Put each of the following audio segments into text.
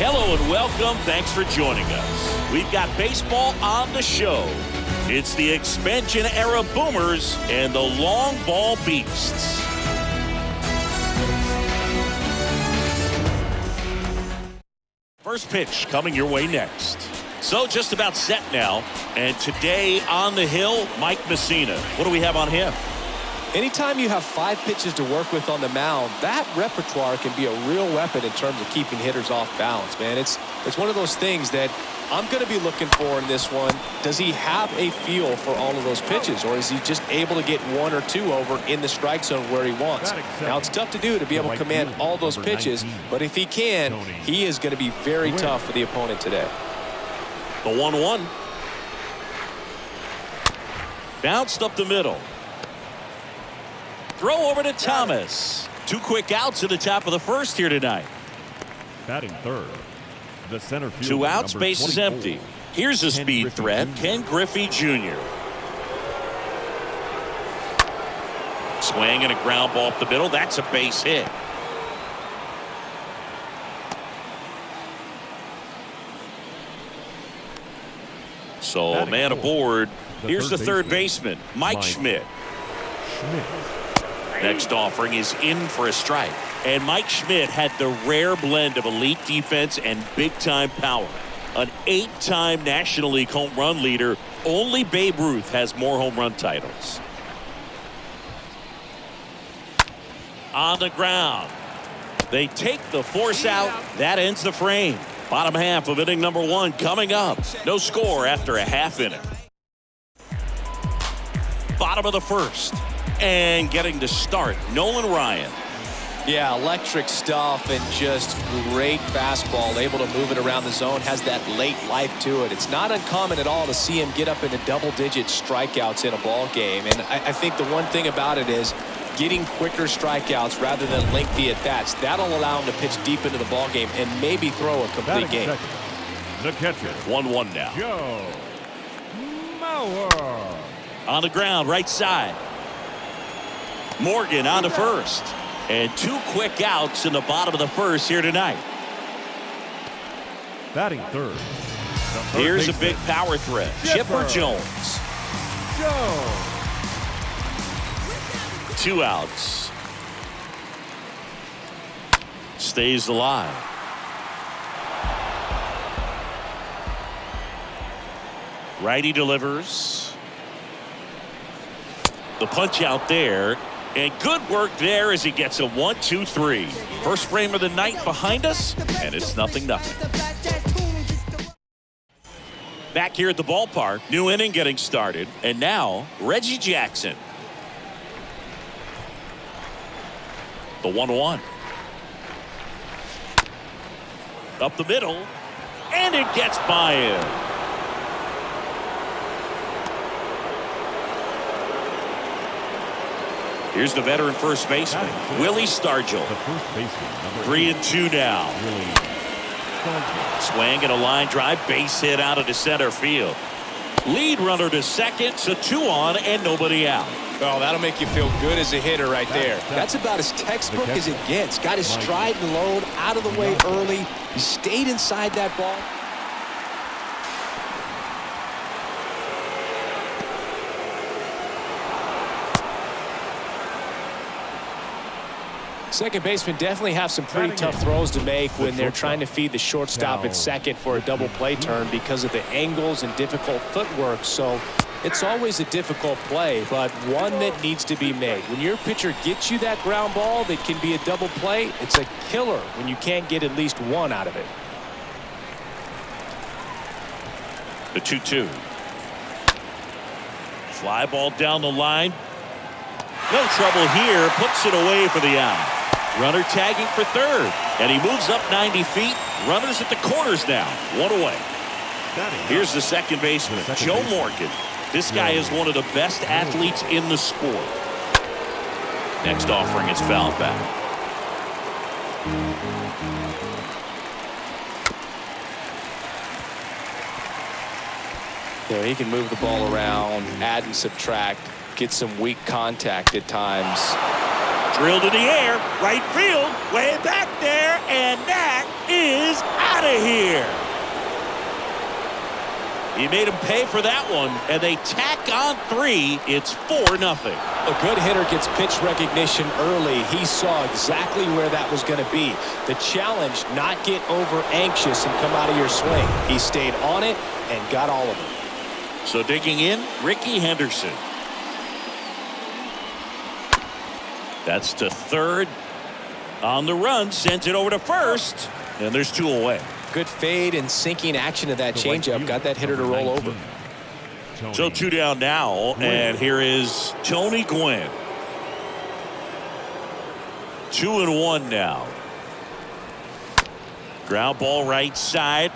Hello and welcome. Thanks for joining us. We've got baseball on the show. It's the expansion era Boomers and the long ball Beasts. First pitch coming your way next. So just about set now. And today on the hill, Mike Messina. What do we have on him? Anytime you have 5 pitches to work with on the mound, that repertoire can be a real weapon in terms of keeping hitters off balance, man. It's one of those things that I'm going to be looking for in this one. Does he have a feel for all of those pitches, or is he just able to get 1 or 2 over in the strike zone where he wants? Now, it's tough to do to be able to command all those pitches, but if he can, he is going to be very tough for the opponent today. The 1-1. Bounced up the middle. Throw over to Thomas. 2 quick outs at the top of the first here tonight. Batting third, the center fielder, 2 outs, base is empty. Here's a speed threat, Ken Griffey Jr. Swing and a ground ball up the middle. That's a base hit. So man aboard. Here's the third baseman, Mike Schmidt. Next offering is in for a strike. And Mike Schmidt had the rare blend of elite defense and big-time power. An 8-time National League home run leader. Only Babe Ruth has more home run titles. On the ground. They take the force out. That ends the frame. Bottom half of inning number 1 coming up. No score after a half inning. Bottom of the first. And getting to start, Nolan Ryan. Yeah, electric stuff and just great fastball. Able to move it around the zone. Has that late life to it. It's not uncommon at all to see him get up into double-digit strikeouts in a ball game. And I think the one thing about it is getting quicker strikeouts rather than lengthy at-bats. That'll allow him to pitch deep into the ball game and maybe throw a complete game. The catcher. 1-1 now. Joe Mauer. On the ground, right side. Morgan on to first. And 2 quick outs in the bottom of the first here tonight. Batting third. Here's a big power threat. Chipper Jones. 2 outs. Stays alive. Righty delivers. The punch out there. And good work there as he gets a 1-2-3. First frame of the night behind us, and it's 0-0. Back here at the ballpark, new inning getting started, and now Reggie Jackson. The 1-1. Up the middle, and it gets by him. Here's the veteran first baseman, Willie Stargell. 3-2 now. Swing and a line drive, base hit out into center field. Lead runner to second, so 2 on and nobody out. Oh, that'll make you feel good as a hitter right there. That's about as textbook as it gets. Got his stride and load out of the way early. He stayed inside that ball. Second baseman definitely have some pretty tough throws to make when they're trying to feed the shortstop at second for a double play turn because of the angles and difficult footwork. So it's always a difficult play, but one that needs to be made. When your pitcher gets you that ground ball that can be a double play, it's a killer when you can't get at least 1 out of it. The 2-2. Fly ball down the line. No trouble here. Puts it away for the out. Runner tagging for third. And he moves up 90 feet. Runners at the corners now. 1 away. Here's the second baseman, Joe Morgan. This guy is one of the best athletes in the sport. Next offering is fouled back. Yeah, he can move the ball around, add and subtract, get some weak contact at times. Drilled in the air, right field, way back there, and that is out out of here. He made him pay for that one, and they tack on 3. It's 4-0. A good hitter gets pitch recognition early. He saw exactly where that was going to be. The challenge, not get over anxious and come out of your swing. He stayed on it and got all of it. So digging in, Ricky Henderson. That's to third. On the run, sends it over to first, and there's 2 away. Good fade and sinking action of that changeup got that hitter to roll over. So 2 down now, and here is Tony Gwynn. 2-1 now. Ground ball right side.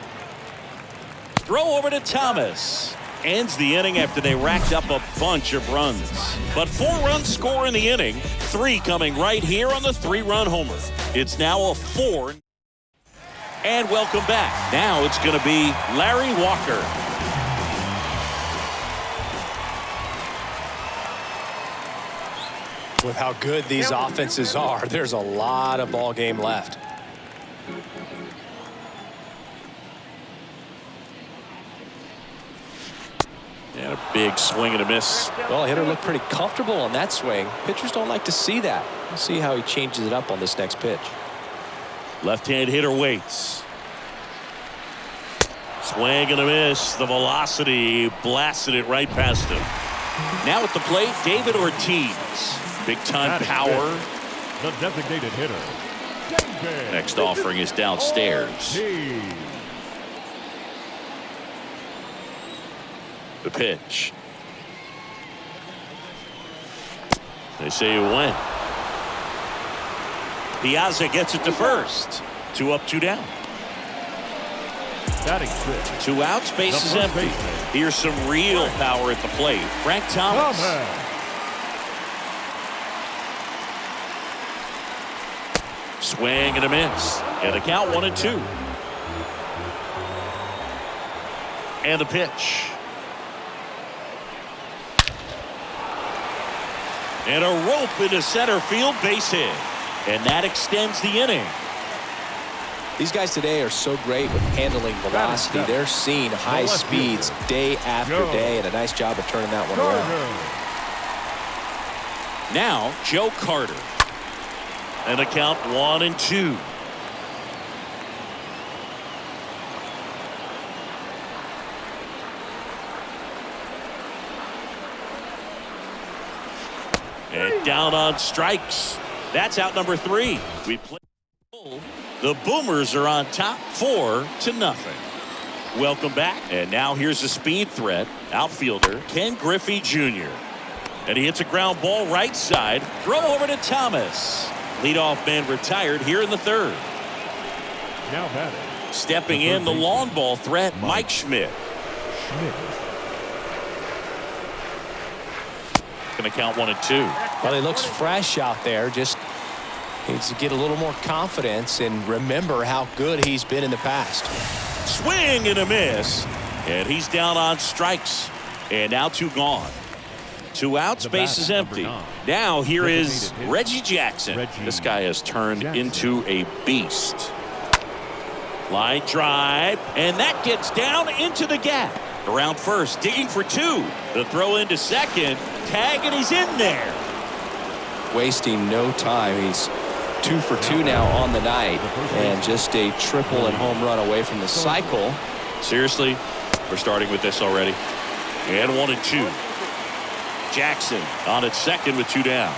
Throw over to Thomas. Ends the inning after they racked up a bunch of runs. But 4 runs score in the inning. 3 coming right here on the 3-run homer. It's now a 4. And welcome back. Now it's going to be Larry Walker. With how good these offenses are, there's a lot of ball game left. And a big swing and a miss. Well, hitter looked pretty comfortable on that swing. Pitchers don't like to see that. We'll see how he changes it up on this next pitch. Left-hand hitter waits. Swing and a miss. The velocity blasted it right past him. Now at the plate, David Ortiz. Big-time power. The designated hitter. David. Next offering is downstairs. The pitch. They say it went. Piazza gets it to first. 2 up, 2 down. Batting fifth. 2 outs, base is empty. Here's some real power at the plate. Frank Thomas. Swing and a miss. And the count 1-2. And the pitch. And a rope into center field, base hit. And that extends the inning. These guys today are so great with handling velocity. They're seeing high speeds day after day, and a nice job of turning that one around. Now, Joe Carter. And the count 1-2. And down on strikes. That's out number 3. We play. The Boomers are on top 4-0. Welcome back. And now here's the speed threat. Outfielder Ken Griffey Jr. And he hits a ground ball right side. Throw over to Thomas. Leadoff man retired here in the 3rd. Now batting. Stepping in the long ball threat, Mike Schmidt. Going to count 1-2. Well, he looks fresh out there. Just needs to get a little more confidence and remember how good he's been in the past. Swing and a miss. And he's down on strikes. And now 2 gone. 2 outs, base is empty. Now here is Reggie Jackson. This guy has turned into a beast. Line drive, and that gets down into the gap. Around first, digging for 2. The throw into second, tag, and he's in there. Wasting no time. He's 2 for 2 now on the night, and just a triple and home run away from the cycle. Seriously, we're starting with this already. And 1-2. Jackson on at second with 2 down.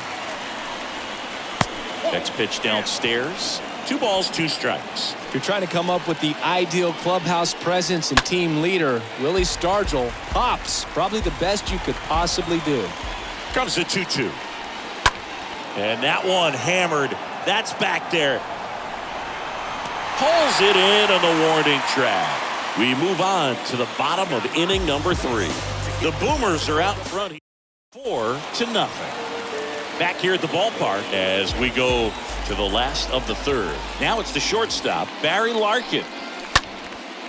Next pitch downstairs. 2 balls, 2 strikes. If you're trying to come up with the ideal clubhouse presence and team leader, Willie Stargell pops. Probably the best you could possibly do. Comes the 2-2. And that one hammered. That's back there. Pulls it in on the warning track. We move on to the bottom of inning number 3. The Boomers are out in front here. 4-0. Back here at the ballpark as we go to the last of the 3rd. Now it's the shortstop, Barry Larkin.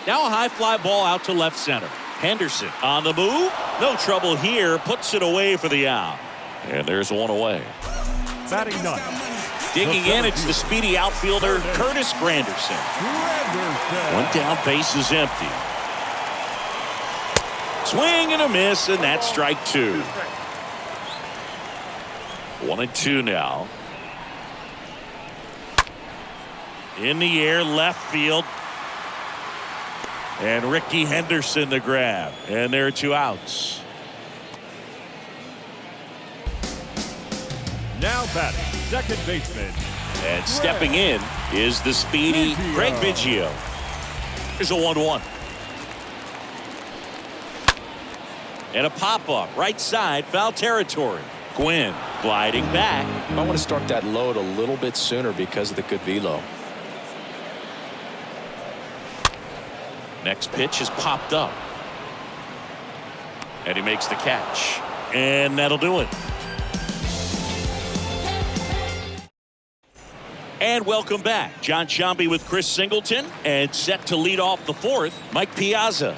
Now a high fly ball out to left center. Henderson on the move. No trouble here. Puts it away for the out. And there's 1 away. Batting 9th. Digging in, it's the speedy outfielder, Curtis Granderson. One down, base is empty. Swing and a miss, and that's strike two. 1-2 now. In the air, left field. And Ricky Henderson the grab. And there are 2 outs. Now batting, second baseman. And stepping in is the speedy Craig Biggio. Here's a 1-1. And a pop-up, right side, foul territory. Gwynn gliding back. I want to start that load a little bit sooner because of the good velo. Next pitch is popped up. And he makes the catch. And that'll do it. And welcome back. John Sciambi with Chris Singleton. And set to lead off the 4th, Mike Piazza.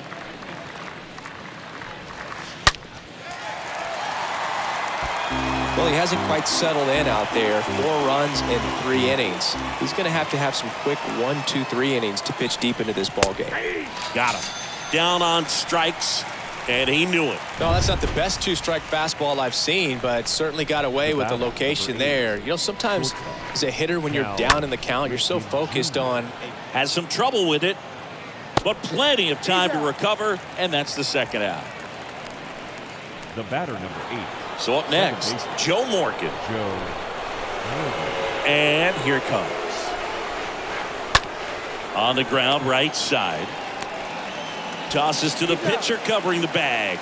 Well, he hasn't quite settled in out there. 4 runs in 3 innings. He's going to have some quick 1, 2, 3 innings to pitch deep into this ball game. Got him. Down on strikes, and he knew it. No, that's not the best 2-strike fastball I've seen, but certainly got away with the location there. You know, sometimes as a hitter, when you're down in the count, you're so focused on. Has some trouble with it, but plenty of time to recover, and that's the second out. The batter, number 8. So up next, Joe Morgan. And here it comes. On the ground, right side. Tosses to the pitcher covering the bag.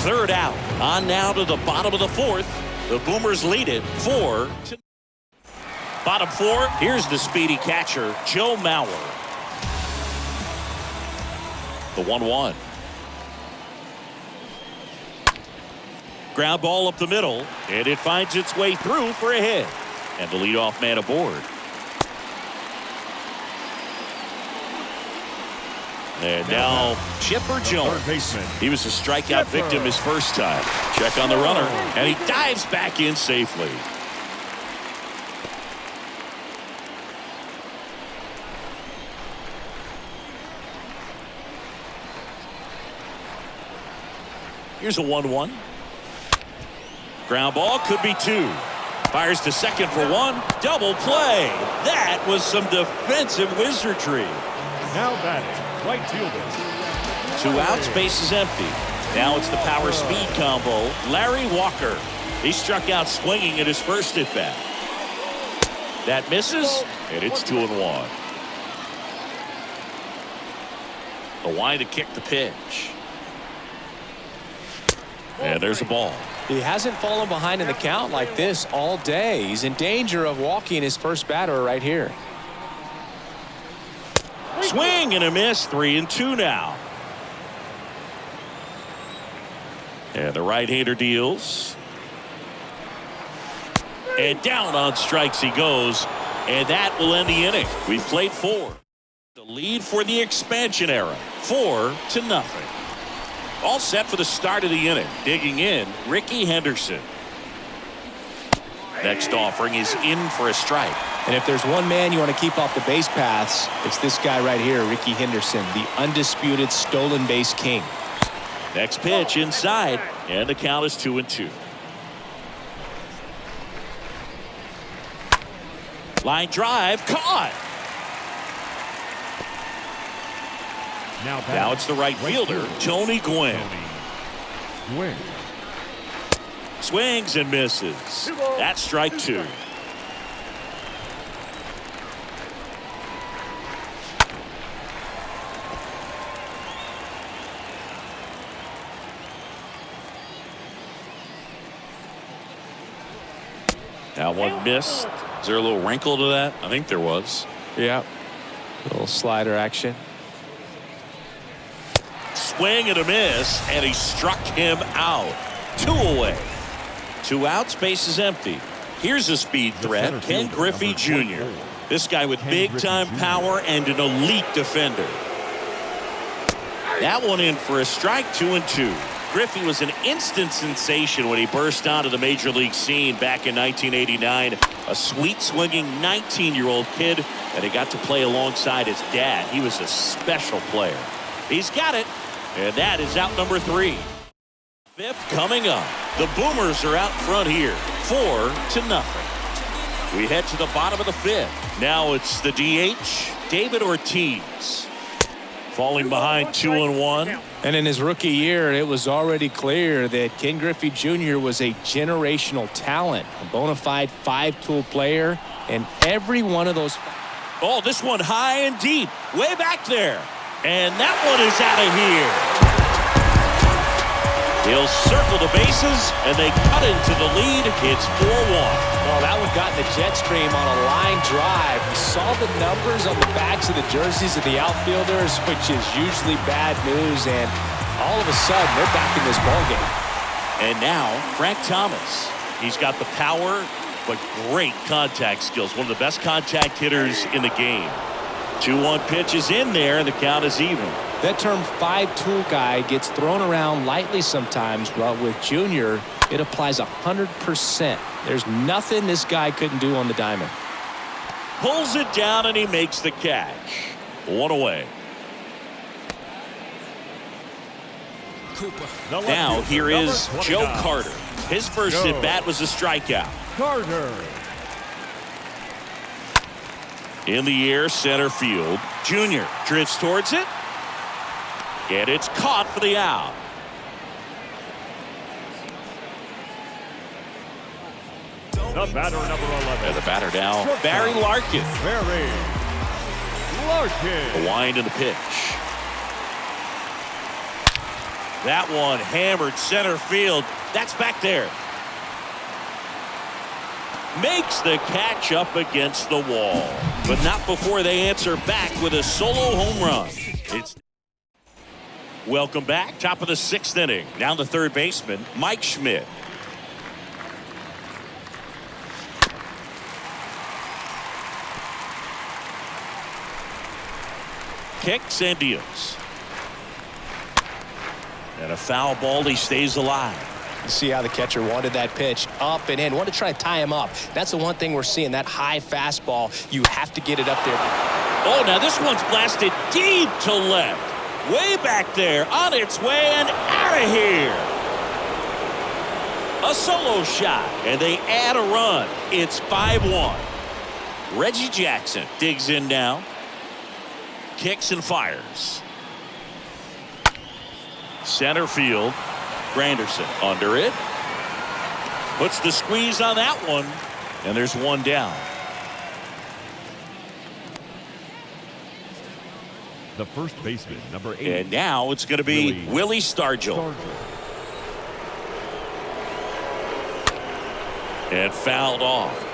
3rd out. On now to the bottom of the 4th. The Boomers lead it 4-0. Bottom 4, here's the speedy catcher, Joe Mauer. The 1-1. Ground ball up the middle, and it finds its way through for a hit. And the leadoff man aboard. And now Chipper Jones. He was a strikeout victim his first time. Check on the runner, and he dives back in safely. Here's a 1-1. Ground ball, could be 2. Fires to second for 1. Double play. That was some defensive wizardry. Now batting, right fielder. 2 outs, base is empty. Now it's the power speed combo, Larry Walker. He struck out swinging at his first at bat. That misses, and it's 2-1. The wind to kick the pitch. And there's a ball. He hasn't fallen behind in the count like this all day. He's in danger of walking his first batter right here. Swing and a miss. 3-2 now. And the right-hander deals. And down on strikes he goes. And that will end the inning. We've played 4. The lead for the expansion era. 4-0. All set for the start of the inning. Digging in, Ricky Henderson. Next offering is in for a strike. And if there's one man you want to keep off the base paths, it's this guy right here, Ricky Henderson, the undisputed stolen base king. Next pitch inside, and the count is 2-2. Line drive, caught. Now it's the right fielder, Tony Gwynn. Swings and misses. That's strike 2. Now one missed. Is there a little wrinkle to that? I think there was. Yeah. A little slider action. Swing and a miss, and he struck him out. 2 away. 2 outs, base is empty. Here's a speed threat, Ken Griffey Jr. This guy with big-time power and an elite defender. That one in for a strike, 2-2. Griffey was an instant sensation when he burst onto the major league scene back in 1989. A sweet swinging 19-year-old kid, and he got to play alongside his dad. He was a special player. He's got it, and that is out number 3. Fifth coming up. The Boomers are out front here, 4-0. We head to the bottom of the 5th. Now it's the DH, David Ortiz. Falling behind 2-1. And in his rookie year, it was already clear that Ken Griffey Jr. was a generational talent, a bona fide 5-tool player, and every one of those. Oh, this one high and deep, way back there. And that one is out of here. He'll circle the bases, and they cut into the lead. It's 4-1. Well, that one got in the jet stream on a line drive. We saw the numbers on the backs of the jerseys of the outfielders, which is usually bad news, and all of a sudden, they're back in this ballgame. And now, Frank Thomas. He's got the power, but great contact skills. One of the best contact hitters in the game. 2-1 pitch is in there, and the count is even. That term 5-tool guy gets thrown around lightly sometimes, but with Junior, it applies 100%. There's nothing this guy couldn't do on the diamond. Pulls it down, and he makes the catch. 1 away. Now here is Joe Carter. His first at bat was a strikeout. Carter. In the air, center field. Junior drifts towards it. And it's caught for the out. The batter, number 11. And the batter now, Barry Larkin. Barry Larkin. The wind in the pitch. That one hammered center field. That's back there. Makes the catch up against the wall. But not before they answer back with a solo home run. It's welcome back. Top of the 6th inning. Down the third baseman, Mike Schmidt. Kicks and deals. And a foul ball. He stays alive. You see how the catcher wanted that pitch up and in. Wanted to try to tie him up. That's the one thing we're seeing, that high fastball. You have to get it up there. Oh, now this one's blasted deep to left. Way back there, on its way and out of here. A solo shot, and they add a run. It's 5-1. Reggie Jackson digs in now. Kicks and fires. Center field. Granderson under it. Puts the squeeze on that one. And there's one down. The first baseman, number 8. And now it's going to be Willie Stargell. And fouled off.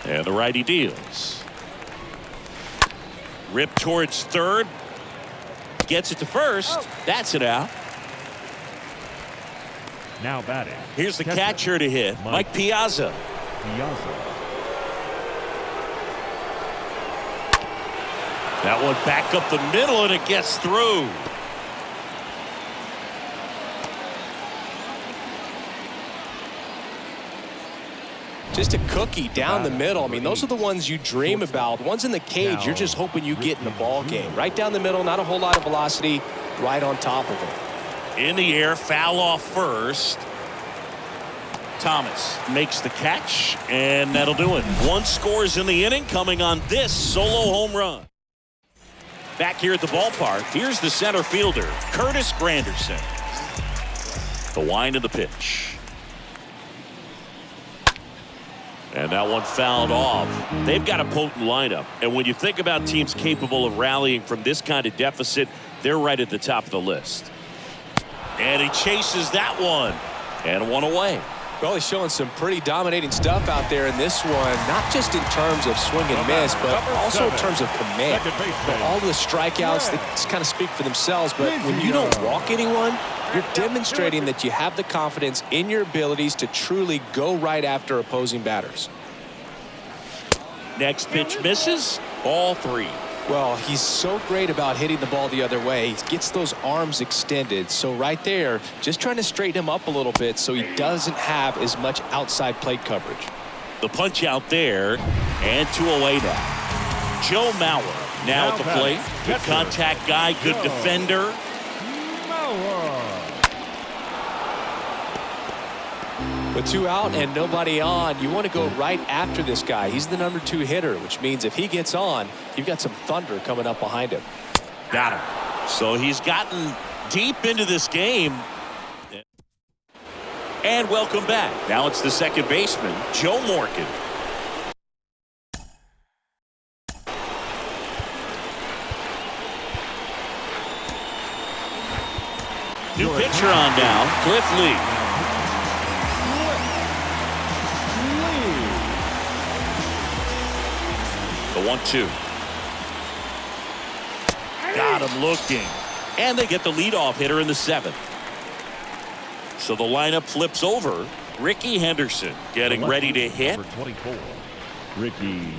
And the righty deals. Rip towards third. Gets it to first. That's it out. Now batting. Here's the catcher to hit, Mike Piazza. That one back up the middle, and it gets through. Just a cookie down the middle. I mean, those are the ones you dream about. Ones in the cage, you're just hoping you get in the ball game. Right down the middle, not a whole lot of velocity, right on top of it. In the air, foul off first. Thomas makes the catch, and that'll do it. 1 scores in the inning, coming on this solo home run. Back here at the ballpark, here's the center fielder, Curtis Granderson. The wind of the pitch. And that one fouled off. They've got a potent lineup. And when you think about teams capable of rallying from this kind of deficit, they're right at the top of the list. And he chases that one. And 1 away. Well, he's showing some pretty dominating stuff out there in this one, not just in terms of swing and miss, but also in terms of command. All the strikeouts, they just kind of speak for themselves, but when you don't walk anyone, you're demonstrating that you have the confidence in your abilities to truly go right after opposing batters. Next pitch misses. Ball 3. Well, he's so great about hitting the ball the other way. He gets those arms extended. So right there, just trying to straighten him up a little bit so he doesn't have as much outside plate coverage. The punch out there, and 2 away now. Joe Mauer now at the plate. Good contact guy, good defender. With 2 out and nobody on, you want to go right after this guy. He's the number 2 hitter, which means if he gets on, you've got some thunder coming up behind him. Got him. So he's gotten deep into this game. And welcome back. Now it's the second baseman, Joe Morgan. New pitcher on now, Cliff Lee. The 1-2. Got him looking. And they get the leadoff hitter in the 7th. So the lineup flips over. Ricky Henderson getting ready to hit. Number 24, Ricky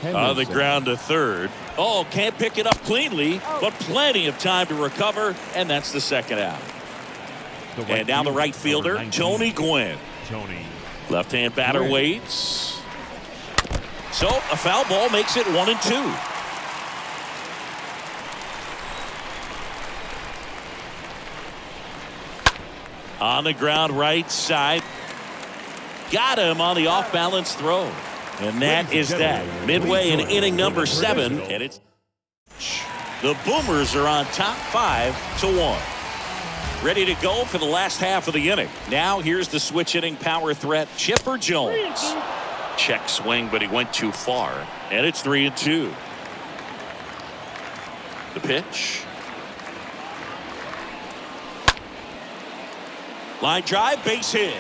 Henderson. On the ground to third. Oh, can't pick it up cleanly, but plenty of time to recover, and that's the second out. And now the right fielder, Tony Gwynn. Left-hand batter waits. So a foul ball makes it 1-2. On the ground right side. Got him on the off-balance throw. And that is that. Midway in inning number 7. And it's the Boomers are on top 5-1. Ready to go for the last half of the inning. Now here's the switch hitting power threat, Chipper Jones. Check swing, but he went too far. And it's 3-2. The pitch. Line drive, base hit.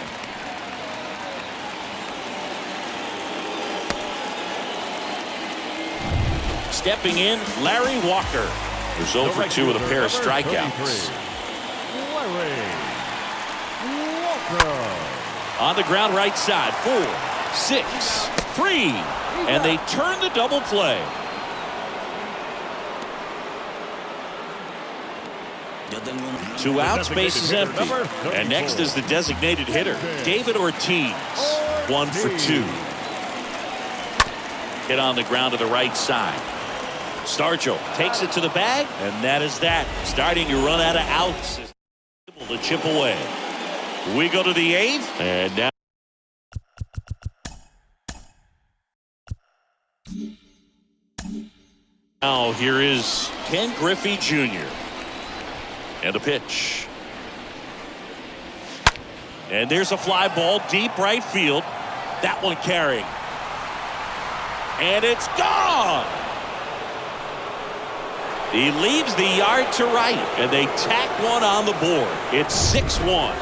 Stepping in, Larry Walker. There's over 2 with a pair of strikeouts. On the ground right side, 4, 6, 3, and they turn the double play. Two outs, base is empty. And next is the designated hitter, David Ortiz. 1 for 2. Hit on the ground to the right side. Stargell takes it to the bag, and that is that. Starting to run out of outs. Able to chip away. We go to the 8th, and now. Now here is Ken Griffey Jr. And a pitch. And there's a fly ball deep right field. That one carrying. And it's gone. He leaves the yard to right, and they tack one on the board. It's 6-1.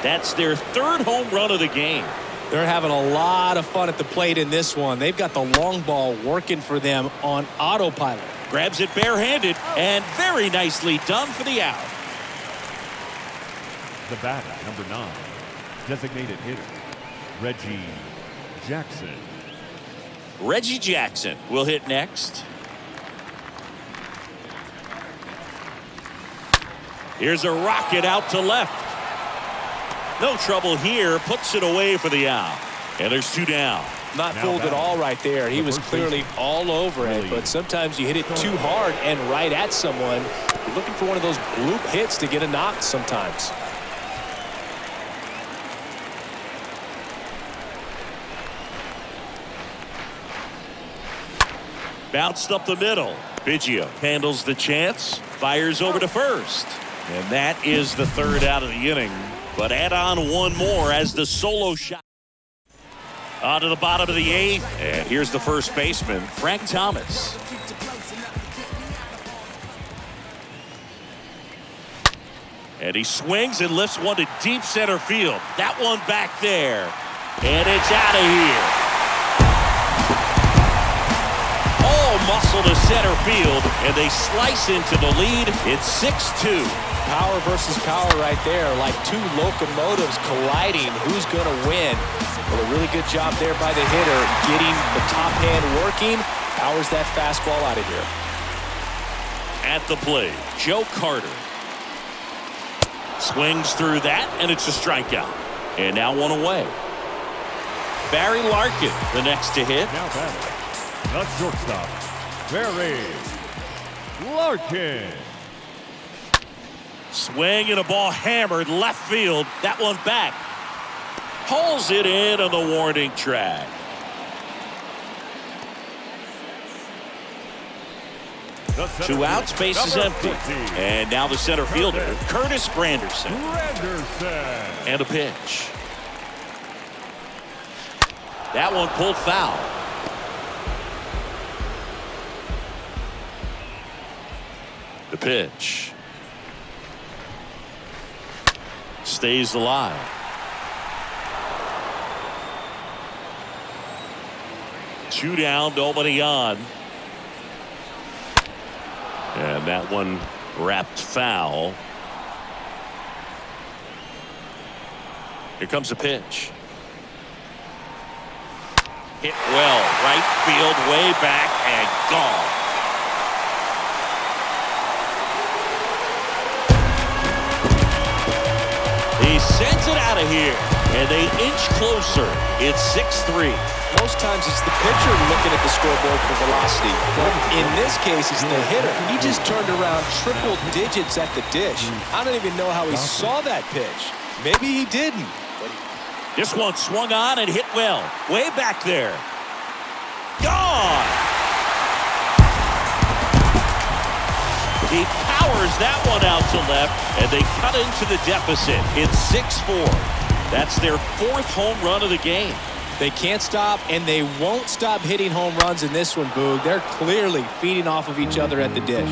That's their 3rd home run of the game. They're having a lot of fun at the plate in this one. They've got the long ball working for them on autopilot. Grabs it barehanded, and very nicely done for the out. The batter, number 9, designated hitter, Reggie Jackson. Reggie Jackson will hit next. Here's a rocket out to left. No trouble here. Puts it away for the out. And there's 2 down. Not fooled at all right there. He was clearly all over it, but sometimes you hit it too hard and right at someone. You're looking for one of those bloop hits to get a knock sometimes. Bounced up the middle. Biggio handles the chance. Fires over to first. And that is the 3rd out of the inning. But add on one more as the solo shot. On to the bottom of the 8th. And here's the first baseman, Frank Thomas. And he swings and lifts one to deep center field. That one back there. And it's out of here. All muscle to center field. And they slice into the lead. It's 6-2. Power versus power right there, like 2 locomotives colliding. Who's going to win? Well, a really good job there by the hitter, getting the top hand working powers that fastball out of here. At the plate, Joe Carter. Swings through that, and it's a strikeout. And now one away. Barry Larkin, the next to hit. Now batting, the shortstop, Barry Larkin. Swing and a ball hammered left field. That one back. Hauls it in on the warning track. Two outs, bases empty. And now the center fielder, Curtis Granderson. And a pitch. That one pulled foul. The pitch. Stays alive. Two down, nobody on. And that one wrapped foul. Here comes a pitch. Hit well, right field, way back, and gone. He sends it out of here, and they inch closer. It's 6-3. Most times it's the pitcher looking at the scoreboard for velocity. But in this case, it's the hitter. He just turned around triple digits at the dish. I don't even know how he saw that pitch. Maybe he didn't. This one swung on and hit well. Way back there. Gone! He powers that one out to left, and they cut into the deficit. It's 6-4. That's their fourth home run of the game. They can't stop, and they won't stop hitting home runs in this one, Boog. They're clearly feeding off of each other at the dish.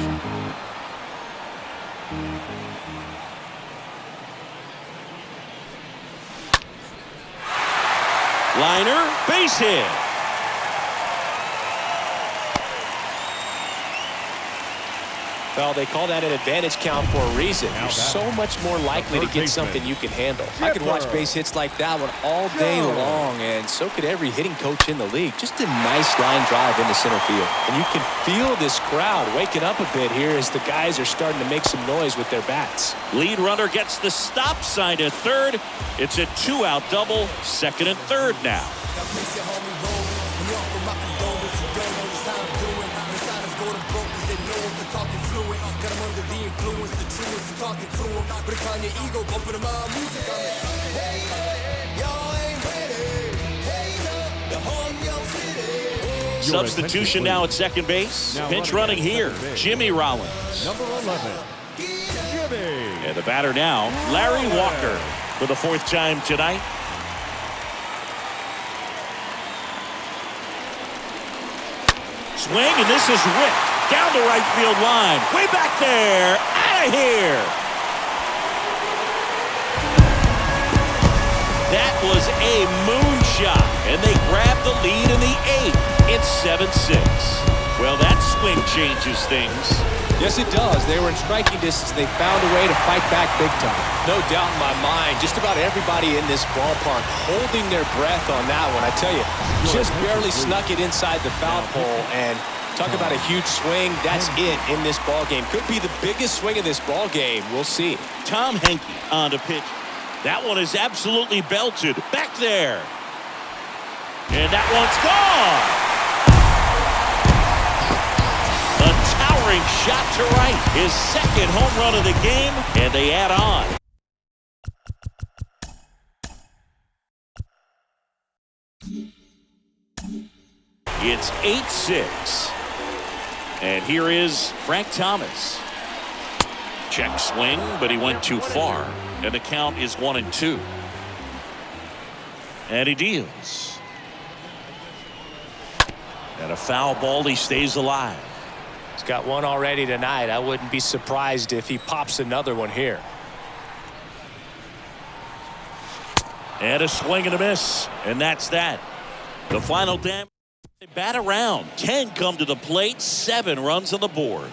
Liner, base hit. Well, they call that an advantage count for a reason. You're so much more likely to get something you can handle. I could watch base hits like that one all day long, and so could every hitting coach in the league. Just a nice line drive into center field. And you can feel this crowd waking up a bit here as the guys are starting to make some noise with their bats. Lead runner gets the stop sign at third. It's a two-out double, second and third now. Substitution now at second base. Pinch running here, Jimmy Rollins. Number 11, Jimmy. And the batter now, Larry Walker, for the fourth time tonight. Swing, and this is ripped down the right field line. Way back there, out of here. That was a moonshot, and they grab the lead in the eighth. It's 7-6. Well, that swing changes things. Yes, it does. They were in striking distance. They found a way to fight back big time. No doubt in my mind, just about everybody in this ballpark holding their breath on that one. I tell you, just barely snuck it inside the foul pole, and talk about a huge swing. That's it in this ball game. Could be the biggest swing of this ball game. We'll see. Tom Henke on the pitch. That one is absolutely belted. Back there. And that one's gone. A towering shot to right. His second home run of the game, and they add on. It's 8-6. And here is Frank Thomas. Check swing, but he went too far. And the count is 1-2. And he deals. And a foul ball, he stays alive. He's got one already tonight. I wouldn't be surprised if he pops another one here. And a swing and a miss. And that's that. The final damage. They bat around. 10 come to the plate. 7 runs on the board.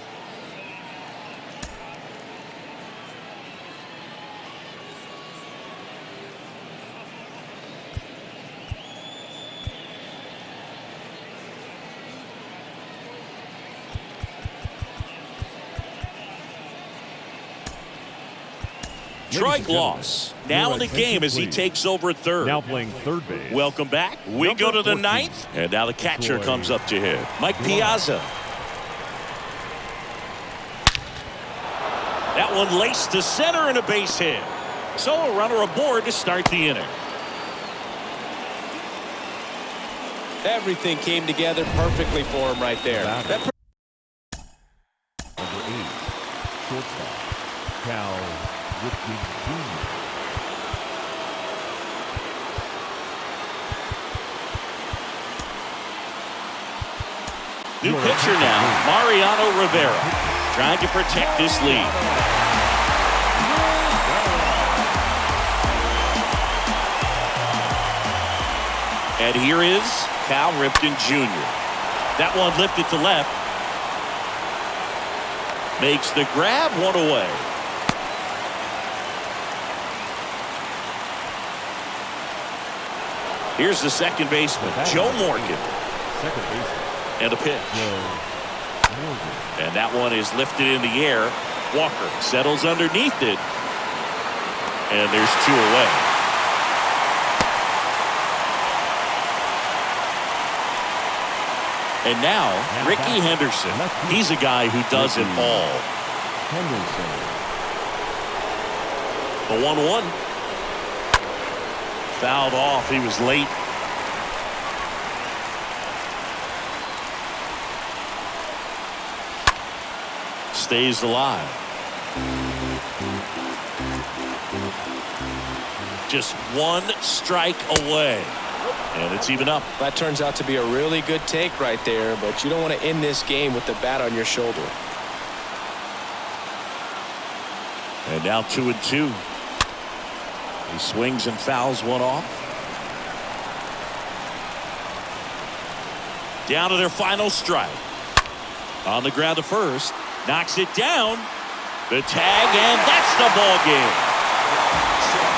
Strike loss. Now in the game as he takes over at third. Now playing third base. Welcome back. We go to the 14. ninth. And now the catcher comes up to hit. Mike Piazza. That one laced to center and a base hit. So a runner aboard to start the inning. Everything came together perfectly for him right there. Number 8, shortstop, Cal Ripken Jr. New pitcher now, Mariano Rivera, trying to protect this lead. And here is Cal Ripken Jr. That one lifted to left. Makes the grab, one away. Here's the second baseman, Joe Morgan. Second baseman. And a pitch. And that one is lifted in the air. Walker settles underneath it. And there's 2 away. And now, Ricky Henderson. He's a guy who does it all. The 1-1. Fouled off. He was late. Stays alive. Just 1 strike away. And it's even up. That turns out to be a really good take right there, but you don't want to end this game with the bat on your shoulder. And now 2-2. He swings and fouls one off. Down to their final strike. On the ground to first. Knocks it down. The tag, and that's the ball game.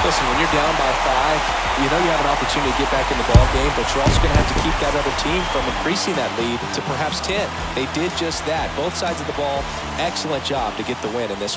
Listen, when you're down by 5, you know you have an opportunity to get back in the ball game, but you're also going to have to keep that other team from increasing that lead to perhaps 10. They did just that. Both sides of the ball, excellent job to get the win in this one.